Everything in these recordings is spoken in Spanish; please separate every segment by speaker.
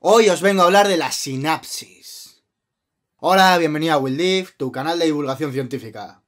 Speaker 1: Hoy os vengo a hablar de la sinapsis. Hola, bienvenido a WillDiv, tu canal de divulgación científica.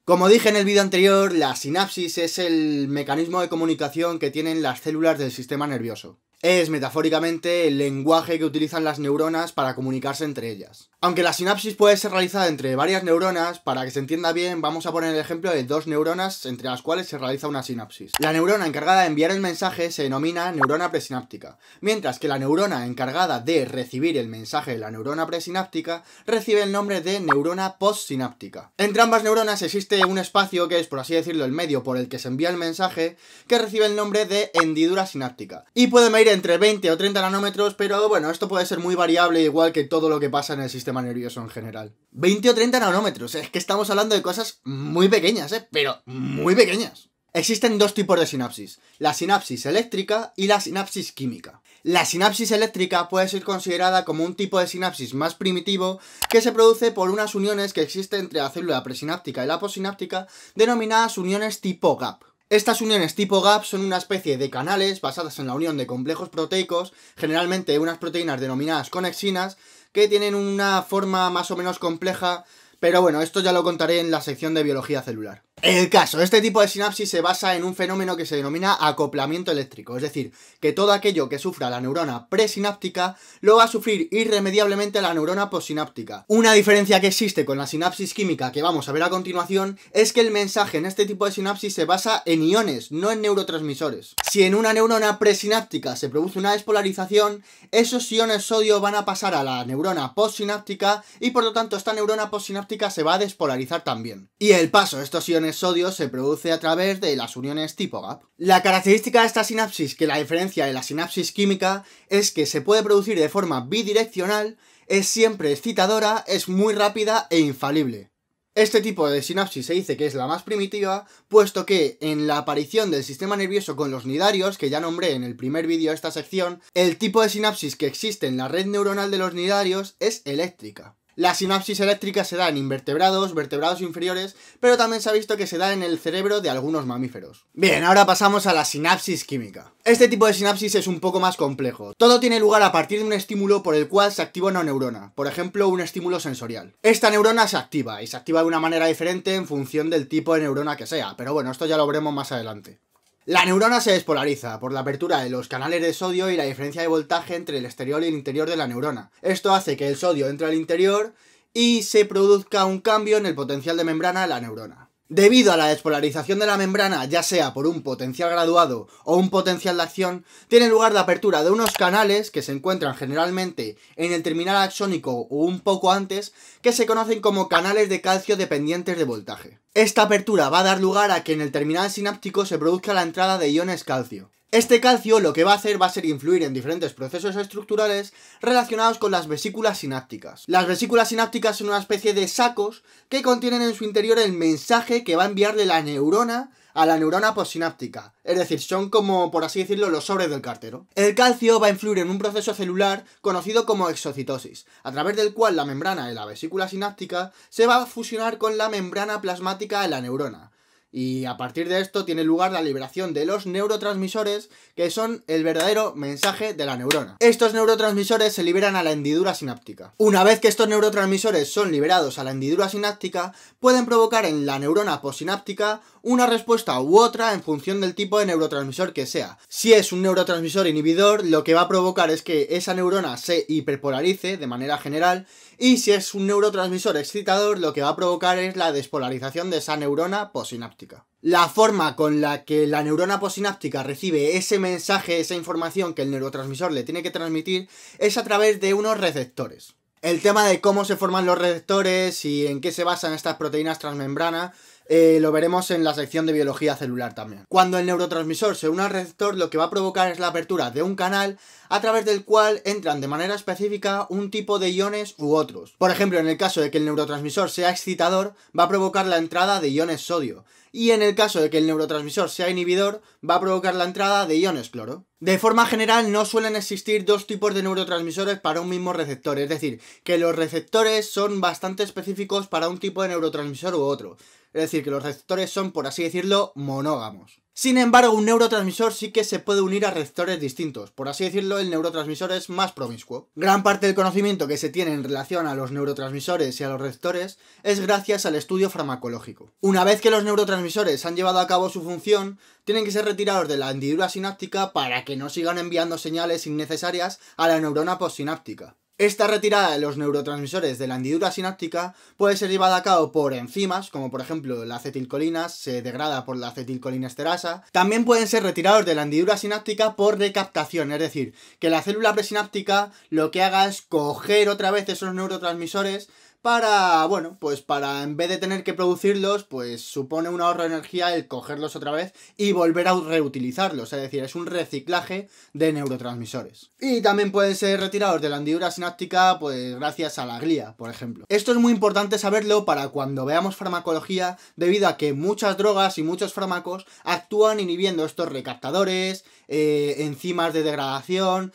Speaker 1: Como dije en el vídeo anterior, la sinapsis es el mecanismo de comunicación que tienen las células del sistema nervioso. Es, metafóricamente, el lenguaje que utilizan las neuronas para comunicarse entre ellas. Aunque la sinapsis puede ser realizada entre varias neuronas, para que se entienda bien, vamos a poner el ejemplo de dos neuronas entre las cuales se realiza una sinapsis. La neurona encargada de enviar el mensaje se denomina neurona presináptica, mientras que la neurona encargada de recibir el mensaje de la neurona presináptica recibe el nombre de neurona postsináptica. Entre ambas neuronas existe un espacio que es, por así decirlo, el medio por el que se envía el mensaje, que recibe el nombre de hendidura sináptica. Y puede medir entre 20 o 30 nanómetros, pero bueno, esto puede ser muy variable, igual que todo lo que pasa en el sistema nervioso en general. 20 o 30 nanómetros, es que estamos hablando de cosas muy pequeñas, pero muy pequeñas. Existen dos tipos de sinapsis, la sinapsis eléctrica y la sinapsis química. La sinapsis eléctrica puede ser considerada como un tipo de sinapsis más primitivo que se produce por unas uniones que existen entre la célula presináptica y la postsináptica, denominadas uniones tipo gap. Estas uniones tipo gap son una especie de canales basadas en la unión de complejos proteicos, generalmente unas proteínas denominadas conexinas, que tienen una forma más o menos compleja, pero bueno, esto ya lo contaré en la sección de biología celular. El caso, este tipo de sinapsis se basa en un fenómeno que se denomina acoplamiento eléctrico, es decir, que todo aquello que sufra la neurona presináptica lo va a sufrir irremediablemente la neurona postsináptica. Una diferencia que existe con la sinapsis química que vamos a ver a continuación es que el mensaje en este tipo de sinapsis se basa en iones, no en neurotransmisores. Si en una neurona presináptica se produce una despolarización, esos iones sodio van a pasar a la neurona postsináptica y por lo tanto esta neurona postsináptica se va a despolarizar también. Y el paso de estos iones sodio se produce a través de las uniones tipo gap. La característica de esta sinapsis que la diferencia de la sinapsis química es que se puede producir de forma bidireccional, es siempre excitadora, es muy rápida e infalible. Este tipo de sinapsis se dice que es la más primitiva, puesto que en la aparición del sistema nervioso con los nidarios, que ya nombré en el primer vídeo de esta sección, el tipo de sinapsis que existe en la red neuronal de los nidarios es eléctrica. La sinapsis eléctrica se da en invertebrados, vertebrados inferiores, pero también se ha visto que se da en el cerebro de algunos mamíferos. Bien, ahora pasamos a la sinapsis química. Este tipo de sinapsis es un poco más complejo. Todo tiene lugar a partir de un estímulo por el cual se activa una neurona, por ejemplo, un estímulo sensorial. Esta neurona se activa, y se activa de una manera diferente en función del tipo de neurona que sea, pero bueno, esto ya lo veremos más adelante. La neurona se despolariza por la apertura de los canales de sodio y la diferencia de voltaje entre el exterior y el interior de la neurona. Esto hace que el sodio entre al interior y se produzca un cambio en el potencial de membrana de la neurona. Debido a la despolarización de la membrana, ya sea por un potencial graduado o un potencial de acción, tiene lugar la apertura de unos canales que se encuentran generalmente en el terminal axónico o un poco antes, que se conocen como canales de calcio dependientes de voltaje. Esta apertura va a dar lugar a que en el terminal sináptico se produzca la entrada de iones calcio. Este calcio lo que va a hacer va a ser influir en diferentes procesos estructurales relacionados con las vesículas sinápticas. Las vesículas sinápticas son una especie de sacos que contienen en su interior el mensaje que va a enviar de la neurona a la neurona postsináptica, es decir, son como, por así decirlo, los sobres del cartero. El calcio va a influir en un proceso celular conocido como exocitosis, a través del cual la membrana de la vesícula sináptica se va a fusionar con la membrana plasmática de la neurona. Y a partir de esto tiene lugar la liberación de los neurotransmisores, que son el verdadero mensaje de la neurona. Estos neurotransmisores se liberan a la hendidura sináptica. Una vez que estos neurotransmisores son liberados a la hendidura sináptica, pueden provocar en la neurona postsináptica una respuesta u otra en función del tipo de neurotransmisor que sea. Si es un neurotransmisor inhibidor, lo que va a provocar es que esa neurona se hiperpolarice de manera general, y si es un neurotransmisor excitador, lo que va a provocar es la despolarización de esa neurona postsináptica. La forma con la que la neurona postsináptica recibe ese mensaje, esa información que el neurotransmisor le tiene que transmitir, es a través de unos receptores. El tema de cómo se forman los receptores y en qué se basan estas proteínas transmembrana lo veremos en la sección de biología celular también. Cuando el neurotransmisor se une al receptor, lo que va a provocar es la apertura de un canal a través del cual entran de manera específica un tipo de iones u otros. Por ejemplo, en el caso de que el neurotransmisor sea excitador, va a provocar la entrada de iones sodio, y en el caso de que el neurotransmisor sea inhibidor, va a provocar la entrada de iones cloro. De forma general, no suelen existir dos tipos de neurotransmisores para un mismo receptor, es decir, que los receptores son bastante específicos para un tipo de neurotransmisor u otro. Es decir, que los receptores son, por así decirlo, monógamos. Sin embargo, un neurotransmisor sí que se puede unir a receptores distintos. Por así decirlo, el neurotransmisor es más promiscuo. Gran parte del conocimiento que se tiene en relación a los neurotransmisores y a los receptores es gracias al estudio farmacológico. Una vez que los neurotransmisores han llevado a cabo su función, tienen que ser retirados de la hendidura sináptica para que no sigan enviando señales innecesarias a la neurona postsináptica. Esta retirada de los neurotransmisores de la hendidura sináptica puede ser llevada a cabo por enzimas, como por ejemplo la acetilcolina se degrada por la acetilcolinesterasa. También pueden ser retirados de la hendidura sináptica por recaptación, es decir, que la célula presináptica lo que haga es coger otra vez esos neurotransmisores para, bueno, pues para en vez de tener que producirlos, pues supone un ahorro de energía el cogerlos otra vez y volver a reutilizarlos, es decir, es un reciclaje de neurotransmisores. Y también pueden ser retirados de la hendidura sináptica, pues gracias a la glía, por ejemplo. Esto es muy importante saberlo para cuando veamos farmacología, debido a que muchas drogas y muchos fármacos actúan inhibiendo estos recaptadores, enzimas de degradación,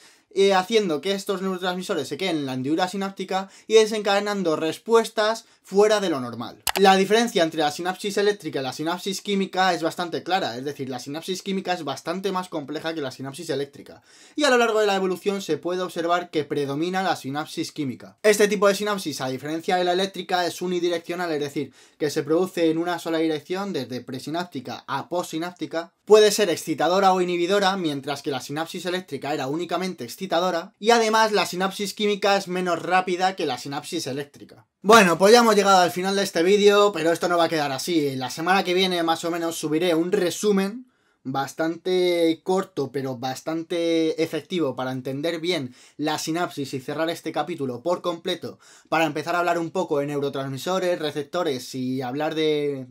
Speaker 1: haciendo que estos neurotransmisores se queden en la hendidura sináptica y desencadenando respuestas fuera de lo normal. La diferencia entre la sinapsis eléctrica y la sinapsis química es bastante clara, es decir, la sinapsis química es bastante más compleja que la sinapsis eléctrica, y a lo largo de la evolución se puede observar que predomina la sinapsis química. Este tipo de sinapsis, a diferencia de la eléctrica, es unidireccional, es decir, que se produce en una sola dirección desde presináptica a postsináptica. Puede ser excitadora o inhibidora, mientras que la sinapsis eléctrica era únicamente excitadora, y además la sinapsis química es menos rápida que la sinapsis eléctrica. Bueno, pues ya hemos llegado al final de este vídeo, pero esto no va a quedar así. La semana que viene más o menos subiré un resumen bastante corto, pero bastante efectivo para entender bien la sinapsis y cerrar este capítulo por completo, para empezar a hablar un poco de neurotransmisores, receptores y hablar de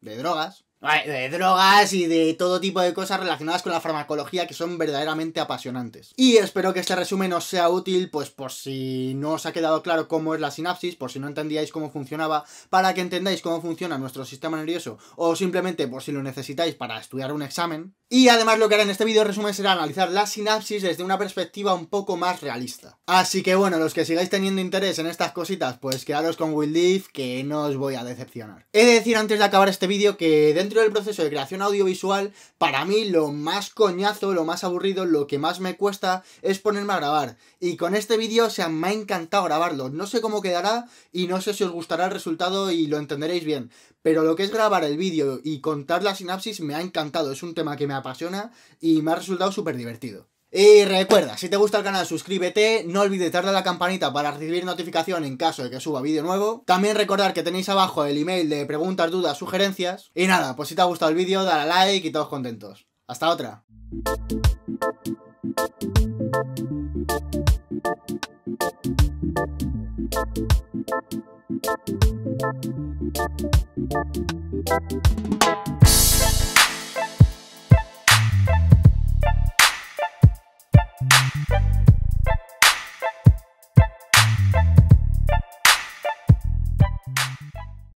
Speaker 1: drogas. De drogas y de todo tipo de cosas relacionadas con la farmacología que son verdaderamente apasionantes. Y espero que este resumen os sea útil, pues por si no os ha quedado claro cómo es la sinapsis, por si no entendíais cómo funcionaba, para que entendáis cómo funciona nuestro sistema nervioso, o simplemente por si lo necesitáis para estudiar un examen. Y además lo que haré en este vídeo resumen será analizar la sinapsis desde una perspectiva un poco más realista. Así que bueno, los que sigáis teniendo interés en estas cositas, pues quedaros con Will Live, que no os voy a decepcionar. He de decir antes de acabar este vídeo que dentro del proceso de creación audiovisual, para mí lo más coñazo, lo más aburrido, lo que más me cuesta es ponerme a grabar. Y con este vídeo, o sea, me ha encantado grabarlo. No sé cómo quedará y no sé si os gustará el resultado y lo entenderéis bien. Pero lo que es grabar el vídeo y contar la sinapsis me ha encantado. Es un tema que me apasiona y me ha resultado súper divertido. Y recuerda, si te gusta el canal suscríbete, no olvides darle a la campanita para recibir notificación en caso de que suba vídeo nuevo. También recordar que tenéis abajo el email de preguntas, dudas, sugerencias. Y nada, pues si te ha gustado el vídeo, dale a like y todos contentos. ¡Hasta otra!